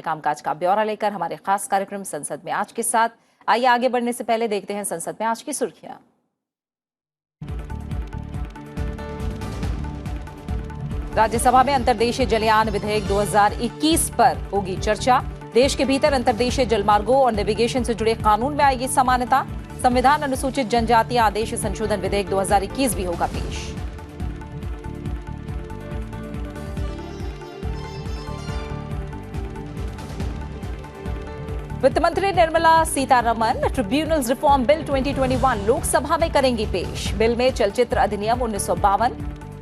कामकाज का ब्यौरा लेकर हमारे खास कार्यक्रम संसद में आज के साथ। आइए आगे बढ़ने से पहले देखते हैं संसद में आज की सुर्खियां। राज्यसभा में अंतर्देशीय जलयान विधेयक 2021 पर होगी चर्चा। देश के भीतर अंतर्देशीय जलमार्गों और नेविगेशन से जुड़े कानून में आएगी समानता। संविधान अनुसूचित जनजाति आदेश संशोधन विधेयक 2021 भी होगा पेश। वित्त मंत्री Nirmala Sitharaman tribunals reform bill 2021 Lok Sabha में करेंगी पेश। बिल में चलचित्र अधिनियम 1952,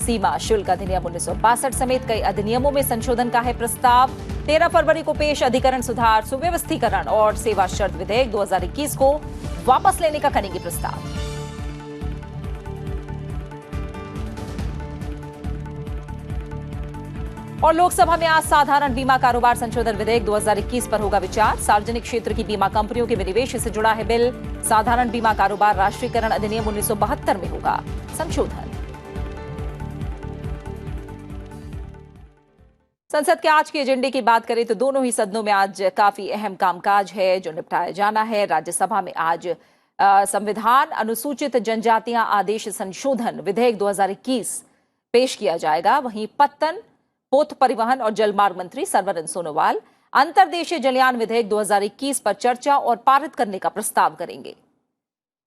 सीमा शुल्क अधिनियम 1962 समेत कई अधिनियमों में संशोधन का है प्रस्ताव। 13 फरवरी को पेश अधिकरण सुधार, सुव्यवस्थीकरण और सेवा शर्त विधेयक 2021 को वापस लेने का करेंगी प्रस्ताव। और लोकसभा में आज साधारण बीमा कारोबार संशोधन विधेयक 2021 पर होगा विचार। सार्वजनिक क्षेत्र की बीमा कंपनियों के विनिवेश से जुड़ा है बिल। साधारण बीमा कारोबार राष्ट्रीयकरण अधिनियम 1972 में होगा संशोधन। संसद के आज के एजेंडे की बात करें तो दोनों ही सदनों में आज काफी अहम कामकाज है जो निपटाया जाना है। राज्यसभा में आज संविधान अनुसूचित जनजातियां आदेश संशोधन विधेयक 2021 पेश किया जाएगा। वहीं पत्तन, पोत परिवहन और जलमार्ग मंत्री सर्बानंद सोनोवाल अंतर्देशीय जलयान विधेयक 2021 पर चर्चा और पारित करने का प्रस्ताव करेंगे।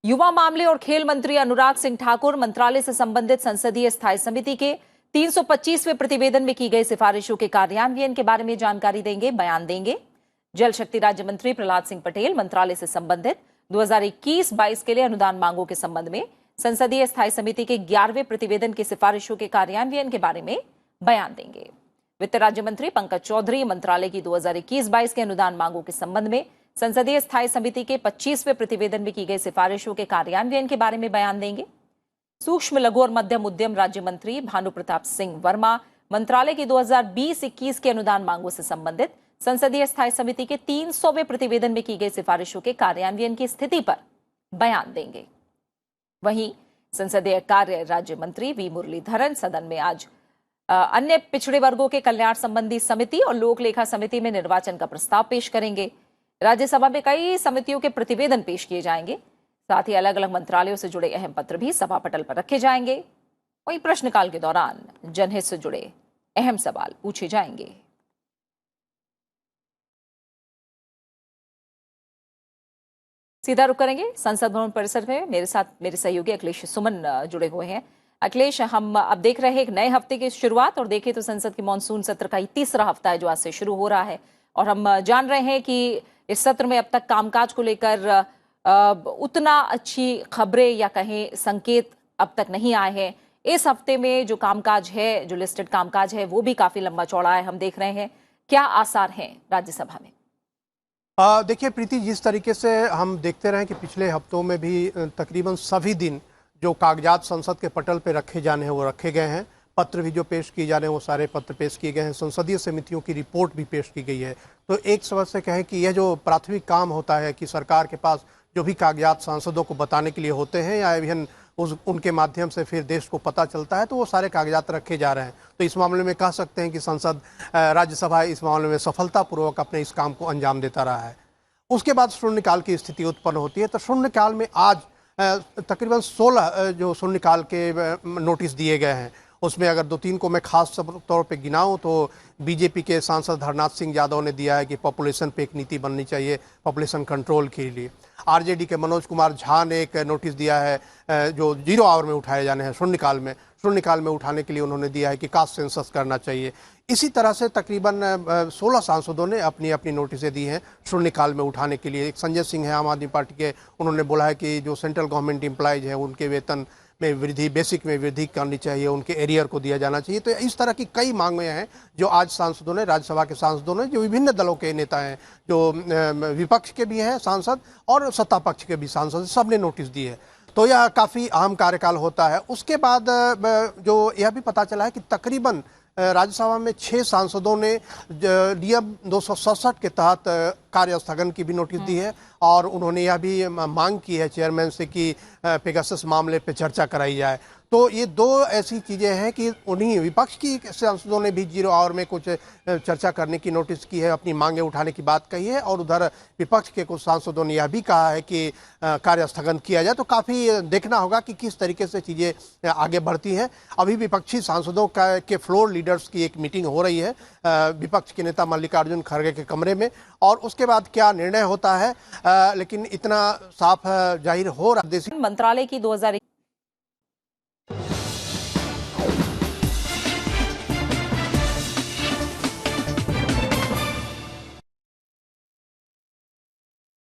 युवा मामले और खेल मंत्री अनुराग सिंह ठाकुर मंत्रालय से संबंधित संसदीय स्थायी समिति के 325वें प्रतिवेदन में की गई सिफारिशों के कार्यान्वयन के बारे में जानकारी देंगे, बयान देंगे। जल शक्ति राज्य मंत्री प्रहलाद सिंह पटेल मंत्रालय से संबंधित 2021-22 के लिए अनुदान मांगों के संबंध में संसदीय स्थायी समिति के 11वें प्रतिवेदन की सिफारिशों के कार्यान्वयन के बारे में बयान देंगे। वित्त राज्य मंत्री पंकज चौधरी मंत्रालय की 2021-22 के अनुदान मांगों के संबंध में संसदीय स्थायी समिति के 25वें प्रतिवेदन में की गई सिफारिशों के कार्यान्वयन के बारे में बयान देंगे। सूक्ष्म लघु और मध्यम उद्यम राज्य मंत्री भानु प्रताप सिंह वर्मा मंत्रालय की 2020-21 के अनुदान मांगों से संबंधित संसदीय स्थायी समिति के 300वें प्रतिवेदन में की गई सिफारिशों के कार्यान्वयन की स्थिति पर बयान देंगे। वहीं संसदीय कार्य राज्य मंत्री वी मुरलीधरन सदन में आज अन्य पिछड़े वर्गों के कल्याण संबंधी समिति और लोक लेखा समिति में निर्वाचन का प्रस्ताव पेश करेंगे। राज्यसभा में कई समितियों के प्रतिवेदन पेश किए जाएंगे। साथ ही अलग अलग मंत्रालयों से जुड़े अहम पत्र भी सभा पटल पर रखे जाएंगे। वहीं प्रश्नकाल के दौरान जनहित से जुड़े अहम सवाल पूछे जाएंगे। सीधा रुक करेंगे संसद भवन परिसर में। मेरे साथ मेरे सहयोगी अखिलेश सुमन जुड़े हुए हैं। अखिलेश, हम अब देख रहे हैं एक नए हफ्ते की शुरुआत और देखें तो संसद के मानसून सत्र का ये तीसरा हफ्ता है जो आज से शुरू हो रहा है और हम जान रहे हैं कि इस सत्र में अब तक कामकाज को लेकर उतना अच्छी खबरें या कहें संकेत अब तक नहीं आए हैं। इस हफ्ते में जो कामकाज है, जो लिस्टेड कामकाज है, वो भी काफी लंबा चौड़ा है, हम देख रहे हैं। क्या आसार हैं राज्यसभा में? देखिए प्रीति, जिस तरीके से हम देखते रहे कि पिछले हफ्तों में भी तकरीबन सभी दिन जो कागजात संसद के पटल पे रखे जाने हैं वो रखे गए हैं। पत्र भी जो पेश किए जा रहे हैं वो सारे पत्र पेश किए गए हैं। संसदीय समितियों की रिपोर्ट भी पेश की गई है। तो एक समझ से कहें कि यह जो प्राथमिक काम होता है कि सरकार के पास जो भी कागजात सांसदों को बताने के लिए होते हैं या इवन उनके माध्यम से फिर देश को पता चलता है, तो वो सारे कागजात रखे जा रहे हैं। तो इस मामले में कह सकते हैं कि संसद राज्यसभा इस मामले में सफलतापूर्वक अपने इस काम को अंजाम देता रहा है। उसके बाद शून्यकाल की स्थिति उत्पन्न होती है। तो शून्यकाल में आज तकरीबन 16 जो शून्यकाल के नोटिस दिए गए हैं, उसमें अगर 2-3 को मैं खास तौर पे गिनाऊं तो बीजेपी के सांसद हरनाथ सिंह यादव ने दिया है कि पॉपुलेशन पे एक नीति बननी चाहिए पॉपुलेशन कंट्रोल के लिए। आरजेडी के मनोज कुमार झा ने एक नोटिस दिया है जो 0 आवर में उठाए जाने हैं शून्यकाल में उठाने के लिए उन्होंने दिया है कि कास्ट सेंसस करना चाहिए। इसी तरह से तकरीबन 16 सांसदों ने अपनी अपनी नोटिसें दी हैं शून्यकाल में उठाने के लिए। एक संजय सिंह है आम आदमी पार्टी के, उन्होंने बोला है कि जो सेंट्रल गवर्नमेंट एम्प्लॉयज हैं उनके वेतन में वृद्धि, बेसिक में वृद्धि करनी चाहिए, उनके एरियर को दिया जाना चाहिए। तो इस तरह की कई मांगें हैं जो आज सांसदों ने, राज्यसभा के सांसदों ने, जो विभिन्न दलों के नेता हैं, जो विपक्ष के भी हैं सांसद और सत्ता पक्ष के भी सांसद, सब ने नोटिस दिए है। तो यह काफ़ी अहम कार्यकाल होता है। उसके बाद जो यह भी पता चला है कि तकरीबन राज्यसभा में 6 सांसदों ने नियम 267 के तहत कार्य स्थगन की भी नोटिस दी है और उन्होंने यह भी मांग की है चेयरमैन से कि पेगासस मामले पे चर्चा कराई जाए। तो ये दो ऐसी चीजें हैं कि उन्हीं विपक्ष की सांसदों ने भी 0 आवर में कुछ चर्चा करने की नोटिस की है, अपनी मांगे उठाने की बात कही है, और उधर विपक्ष के कुछ सांसदों ने यह भी कहा है कि कार्य स्थगन किया जाए। तो काफी देखना होगा कि किस तरीके से चीजें आगे बढ़ती हैं। अभी विपक्षी सांसदों के फ्लोर लीडर्स की एक मीटिंग हो रही है विपक्ष के नेता मल्लिकार्जुन खड़गे के कमरे में, और उसके बाद क्या निर्णय होता है, लेकिन इतना साफ जाहिर हो रहा है। मंत्रालय की 2021